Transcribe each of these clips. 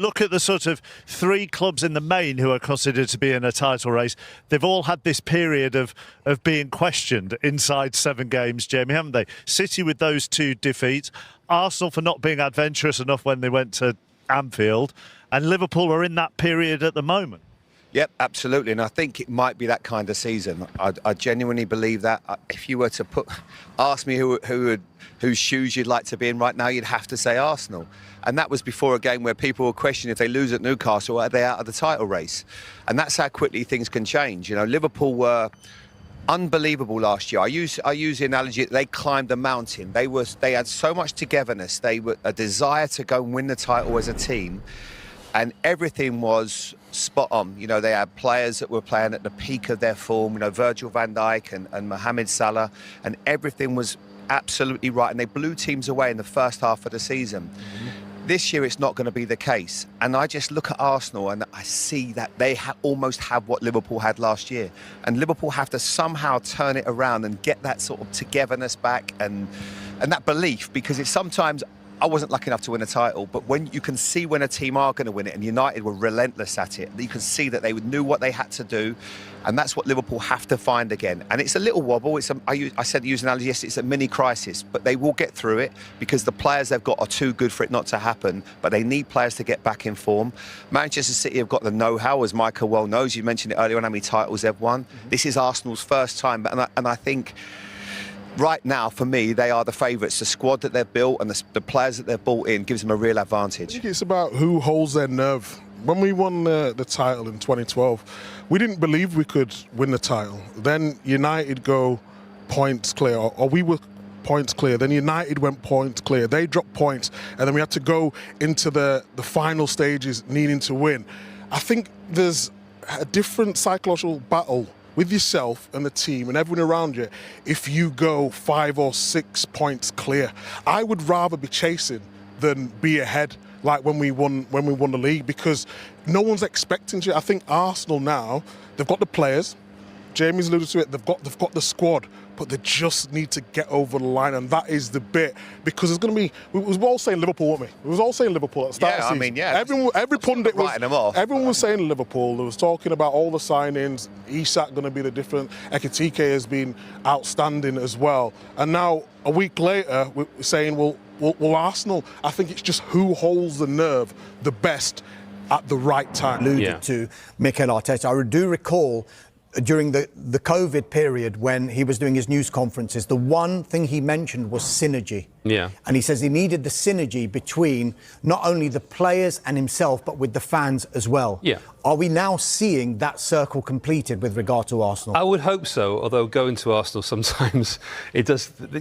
Look at the sort of three clubs in the main who are considered to be in a title race. They've all had this period of being questioned inside 7 games, Jamie, haven't they? City with those 2 defeats, Arsenal for not being adventurous enough when they went to Anfield, and Liverpool are in that period at the moment. Yep, absolutely. And I think it might be that kind of season. I genuinely believe that. If you were to ask me whose shoes you'd like to be in right now, you'd have to say Arsenal. And that was before a game where people were questioning if they lose at Newcastle, are they out of the title race? And that's how quickly things can change. You know, Liverpool were unbelievable last year. I use the analogy that they climbed a mountain. They had so much togetherness. They were a desire to go and win the title as a team. And everything was spot on. You know, they had players that were playing at the peak of their form, you know, Virgil van Dijk and Mohamed Salah, and everything was absolutely right. And they blew teams away in the first half of the season. This year, it's not going to be the case. And I just look at Arsenal and I see that they almost have what Liverpool had last year. And Liverpool have to somehow turn it around and get that sort of togetherness back and that belief, because it's sometimes... I wasn't lucky enough to win a title, but when you can see when a team are going to win it, and United were relentless at it, you can see that they knew what they had to do, and that's what Liverpool have to find again. And it's a little wobble. I said use an analogy yesterday, it's a mini crisis, but they will get through it because the players they've got are too good for it not to happen, but they need players to get back in form. Manchester City have got the know-how, as Michael well knows. You mentioned it earlier on how many titles they've won. This is Arsenal's first time, and I think... right now, for me, they are the favourites. The squad that they've built and the players that they've brought in gives them a real advantage. I think it's about who holds their nerve. When we won the title in 2012, we didn't believe we could win the title. Then United go points clear, or we were points clear. Then United went points clear. They dropped points, and then we had to go into the final stages needing to win. I think there's a different psychological battle with yourself and the team and everyone around you if you go 5 or 6 points clear. I would rather be chasing than be ahead like when we won the league, because no one's expecting you. I think Arsenal now, they've got the players, Jamie's alluded to it, they've got the squad, but they just need to get over the line, and that is the bit, because there's going to be... We were all saying Liverpool, weren't we? We was all saying Liverpool at the start of the season. I mean, yeah. Every pundit was... writing them off. Everyone was saying Liverpool. There was talking about all the signings. Isak going to be the different... Ekitike has been outstanding as well. And now, a week later, we're saying, well, Arsenal. I think it's just who holds the nerve the best at the right time. Alluded to Mikel Arteta. I do recall during the COVID period when he was doing his news conferences, the one thing he mentioned was synergy. Yeah. And he says he needed the synergy between not only the players and himself, but with the fans as well. Yeah. Are we now seeing that circle completed with regard to Arsenal? I would hope so, although going to Arsenal sometimes it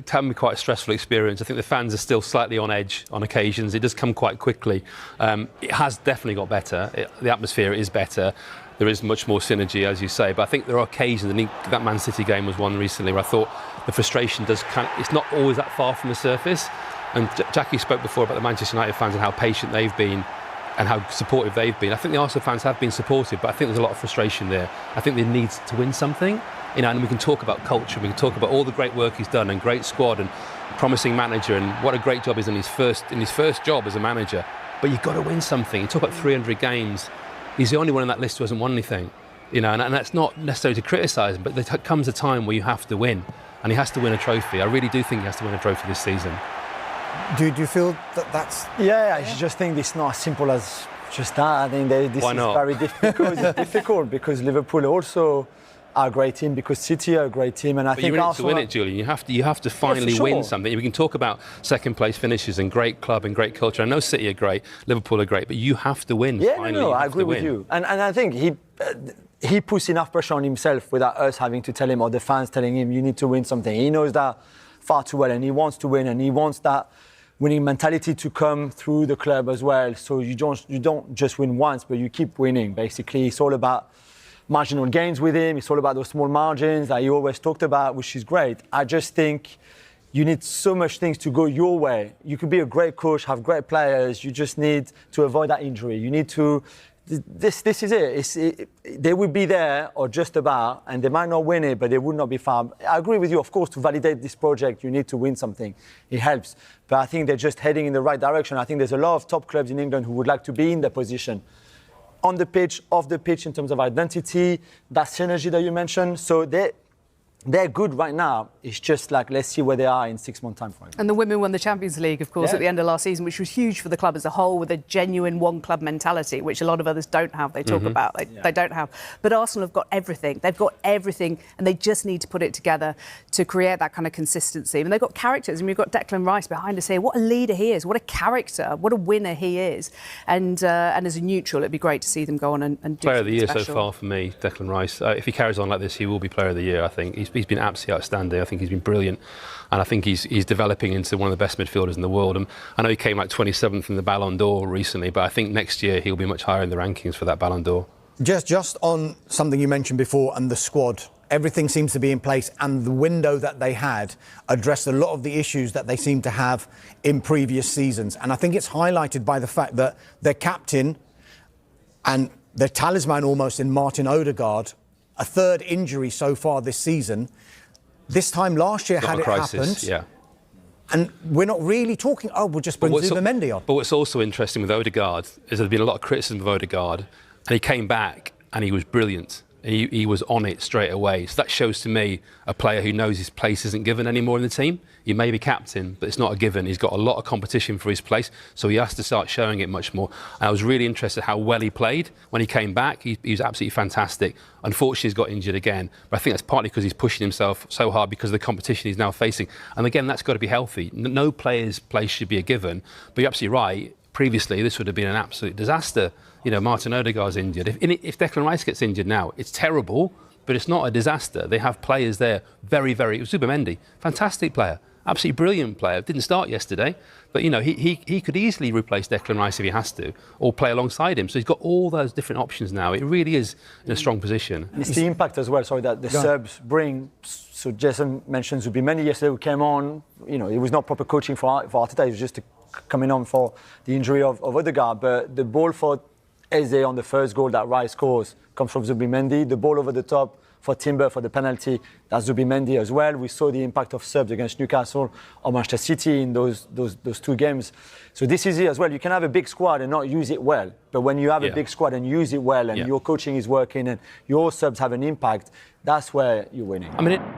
can be quite a stressful experience. I think the fans are still slightly on edge on occasions. It does come quite quickly. It has definitely got better. The atmosphere is better. There is much more synergy, as you say, but I think there are occasions, and that Man City game was one recently where I thought the frustration it's not always that far from the surface. And Jackie spoke before about the Manchester United fans and how patient they've been and how supportive they've been. I think the Arsenal fans have been supportive, but I think there's a lot of frustration there. I think they need to win something, and we can talk about culture, we can talk about all the great work he's done and great squad and promising manager and what a great job he's done in his first job as a manager. But you've got to win something. You talk about 300 games. He's the only one on that list who hasn't won anything, and that's not necessarily to criticise him, but there comes a time where you have to win, and he has to win a trophy. I really do think he has to win a trophy this season. Do you feel that's... Yeah, I just think it's not as simple as just that. I think this is very difficult. It's difficult because Liverpool also are a great team, because City are a great team, and I think you're in Arsenal... to win it, Julian. You have to finally win something. We can talk about second place finishes and great club and great culture. I know City are great, Liverpool are great, but you have to win. Yeah, finally. no, I agree with you. And I think he puts enough pressure on himself without us having to tell him, or the fans telling him, you need to win something. He knows that far too well, and he wants to win, and he wants that winning mentality to come through the club as well. So you don't just win once, but you keep winning. Basically, it's all about marginal gains with him. It's all about those small margins that he always talked about, which is great. I just think you need so much things to go your way. You could be a great coach, have great players. You just need to avoid that injury. You need to this is it. They will be there or just about, and they might not win it, but they would not be far. I agree with you, of course, to validate this project, you need to win something. It helps. But I think they're just heading in the right direction. I think there's a lot of top clubs in England who would like to be in their position. On the pitch, off the pitch, in terms of identity, that synergy that you mentioned. So they're good right now. It's just like, let's see where they are in 6 months' time. And the women won the Champions League, of course, at the end of last season, which was huge for the club as a whole, with a genuine one-club mentality, which a lot of others don't have. They talk about they don't have. But Arsenal have got everything. They've got everything, and they just need to put it together to create that kind of consistency. And they've got characters. I mean, we've got Declan Rice behind us here. What a leader he is. What a character. What a winner he is. And as a neutral, it'd be great to see them go on and do Player of the year special. so far for me, Declan Rice. If he carries on like this, he will be Player of the Year, I think. He's been absolutely outstanding. I think he's been brilliant, and I think he's developing into one of the best midfielders in the world. And I know he came like 27th in the Ballon d'Or recently, but I think next year he'll be much higher in the rankings for that Ballon d'Or. Just on something you mentioned before and the squad, everything seems to be in place, and the window that they had addressed a lot of the issues that they seem to have in previous seasons. And I think it's highlighted by the fact that their captain and their talisman almost in Martin Odegaard, a third injury so far this season. This time last year, had it happened, and we're not really talking, we'll just bring Zubimendi on. But what's also interesting with Odegaard is there's been a lot of criticism of Odegaard, and he came back and he was brilliant. He was on it straight away. So that shows to me a player who knows his place isn't given anymore in the team. He may be captain, but it's not a given. He's got a lot of competition for his place, so he has to start showing it much more. And I was really interested how well he played when he came back. He was absolutely fantastic. Unfortunately, he's got injured again, but I think that's partly because he's pushing himself so hard because of the competition he's now facing. And again, that's got to be healthy. No player's place should be a given, but you're absolutely right. Previously, this would have been an absolute disaster. You know, Martin Odegaard's injured. If Declan Rice gets injured now, it's terrible, but it's not a disaster. They have players there, very. Zubimendi, fantastic player, absolutely brilliant player. Didn't start yesterday, but you know he could easily replace Declan Rice if he has to, or play alongside him. So he's got all those different options now. It really is in a strong position. And it's the impact as well. Sorry, that the Serbs bring. So Jason mentioned Zubimendi yesterday, who came on. You know, it was not proper coaching for Arteta. It was just coming on for the injury of Odegaard, but the ball for Eze on the first goal that Rice scores comes from Zubimendi. The ball over the top for Timber for the penalty, that's Zubimendi as well. We saw the impact of Serbs against Newcastle or Manchester City in those two games. So this is it as well. You can have a big squad and not use it well, but when you have a big squad and use it well, and your coaching is working and your subs have an impact, that's where you're winning.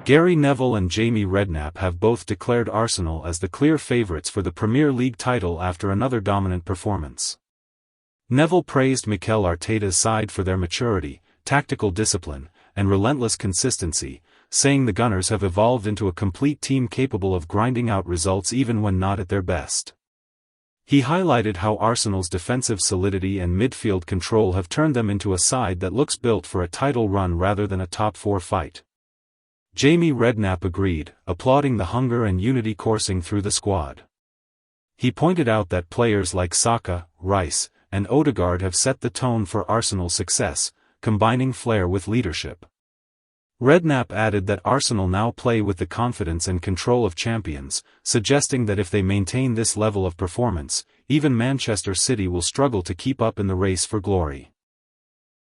Gary Neville and Jamie Redknapp have both declared Arsenal as the clear favourites for the Premier League title after another dominant performance. Neville praised Mikel Arteta's side for their maturity, tactical discipline, and relentless consistency, saying the Gunners have evolved into a complete team capable of grinding out results even when not at their best. He highlighted how Arsenal's defensive solidity and midfield control have turned them into a side that looks built for a title run rather than a top-four fight. Jamie Redknapp agreed, applauding the hunger and unity coursing through the squad. He pointed out that players like Saka, Rice, and Odegaard have set the tone for Arsenal's success, combining flair with leadership. Redknapp added that Arsenal now play with the confidence and control of champions, suggesting that if they maintain this level of performance, even Manchester City will struggle to keep up in the race for glory.